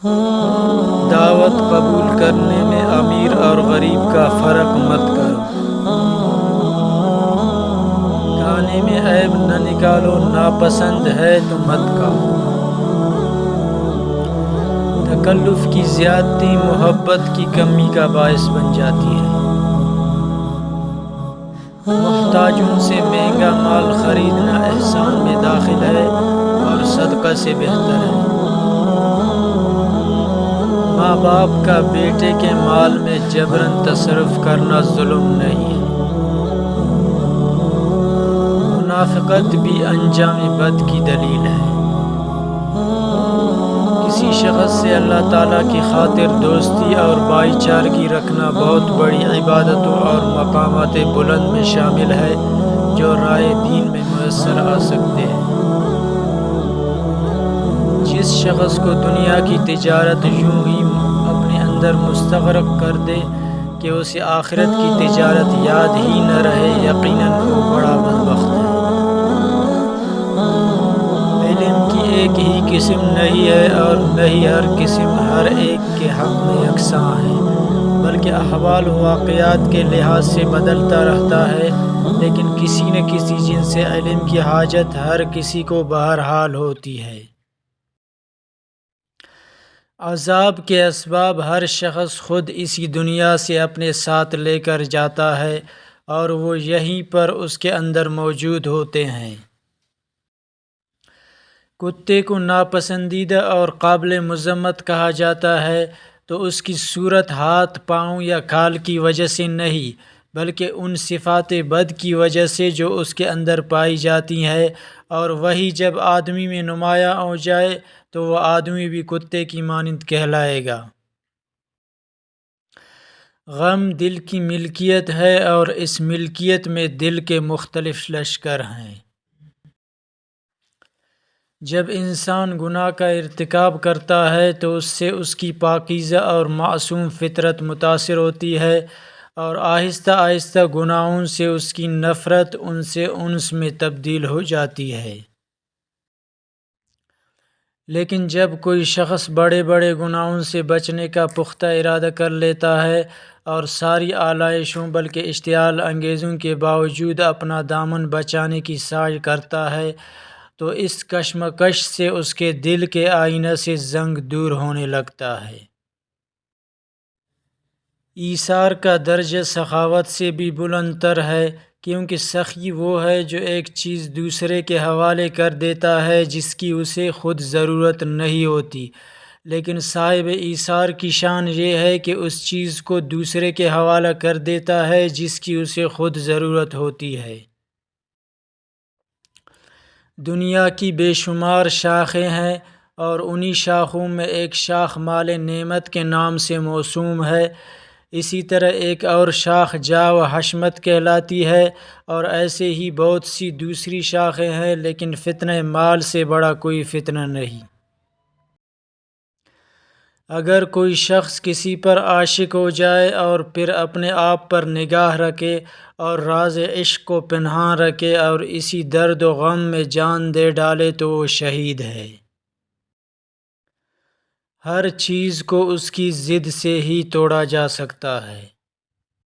دعوت قبول کرنے میں امیر اور غریب کا فرق مت کرو، کھانے میں عیب نہ نکالو، ناپسند ہے تو مت کھاؤ۔ تکلف کی زیادتی محبت کی کمی کا باعث بن جاتی ہے۔ محتاجوں سے مہنگا مال خریدنا احسان میں داخل ہے اور صدقہ سے بہتر ہے۔ ماں باپ کا بیٹے کے مال میں جبراً تصرف کرنا ظلم نہیں ہے۔ منافقت بھی انجام بد کی دلیل ہے۔ کسی شخص سے اللہ تعالیٰ کی خاطر دوستی اور بھائی چارگی رکھنا بہت بڑی عبادتوں اور مقامات بلند میں شامل ہے جو رائے دین میں میسر آ سکتے ہیں۔ جس شخص کو دنیا کی تجارت یوں ہی اپنے اندر مستغرق کر دے کہ اسے آخرت کی تجارت یاد ہی نہ رہے، یقیناً وہ بڑا بدبخت ہے۔ علم کی ایک ہی قسم نہیں ہے اور نہ ہی ہر قسم ہر ایک کے حق میں یکساں ہے، بلکہ احوال و واقعات کے لحاظ سے بدلتا رہتا ہے، لیکن کسی نہ کسی جنس سے علم کی حاجت ہر کسی کو بہرحال ہوتی ہے۔ عذاب کے اسباب ہر شخص خود اسی دنیا سے اپنے ساتھ لے کر جاتا ہے اور وہ یہیں پر اس کے اندر موجود ہوتے ہیں۔ کتے کو ناپسندیدہ اور قابل مذمت کہا جاتا ہے تو اس کی صورت ہاتھ، پاؤں یا کھال کی وجہ سے نہیں، بلکہ ان صفات بد کی وجہ سے جو اس کے اندر پائی جاتی ہیں، اور وہی جب آدمی میں نمایاں ہو جائے تو وہ آدمی بھی کتے کی مانند کہلائے گا۔ غم دل کی ملکیت ہے اور اس ملکیت میں دل کے مختلف لشکر ہیں۔ جب انسان گناہ کا ارتکاب کرتا ہے تو اس سے اس کی پاکیزہ اور معصوم فطرت متاثر ہوتی ہے، اور آہستہ آہستہ گناہوں سے اس کی نفرت ان سے انس میں تبدیل ہو جاتی ہے۔ لیکن جب کوئی شخص بڑے بڑے گناہوں سے بچنے کا پختہ ارادہ کر لیتا ہے اور ساری آلائشوں بلکہ اشتعال انگیزوں کے باوجود اپنا دامن بچانے کی سعی کرتا ہے تو اس کشمکش سے اس کے دل کے آئینہ سے زنگ دور ہونے لگتا ہے۔ ایثار کا درجہ سخاوت سے بھی بلند تر ہے، کیونکہ سخی وہ ہے جو ایک چیز دوسرے کے حوالے کر دیتا ہے جس کی اسے خود ضرورت نہیں ہوتی، لیکن صاحب ایثار کی شان یہ ہے کہ اس چیز کو دوسرے کے حوالہ کر دیتا ہے جس کی اسے خود ضرورت ہوتی ہے۔ دنیا کی بے شمار شاخیں ہیں اور انہی شاخوں میں ایک شاخ مال نعمت کے نام سے موسوم ہے، اسی طرح ایک اور شاخ جاہ و حشمت کہلاتی ہے، اور ایسے ہی بہت سی دوسری شاخیں ہیں، لیکن فتنہ مال سے بڑا کوئی فتنہ نہیں۔ اگر کوئی شخص کسی پر عاشق ہو جائے اور پھر اپنے آپ پر نگاہ رکھے اور راز عشق کو پنہاں رکھے اور اسی درد و غم میں جان دے ڈالے تو وہ شہید ہے۔ ہر چیز کو اس کی ضد سے ہی توڑا جا سکتا ہے۔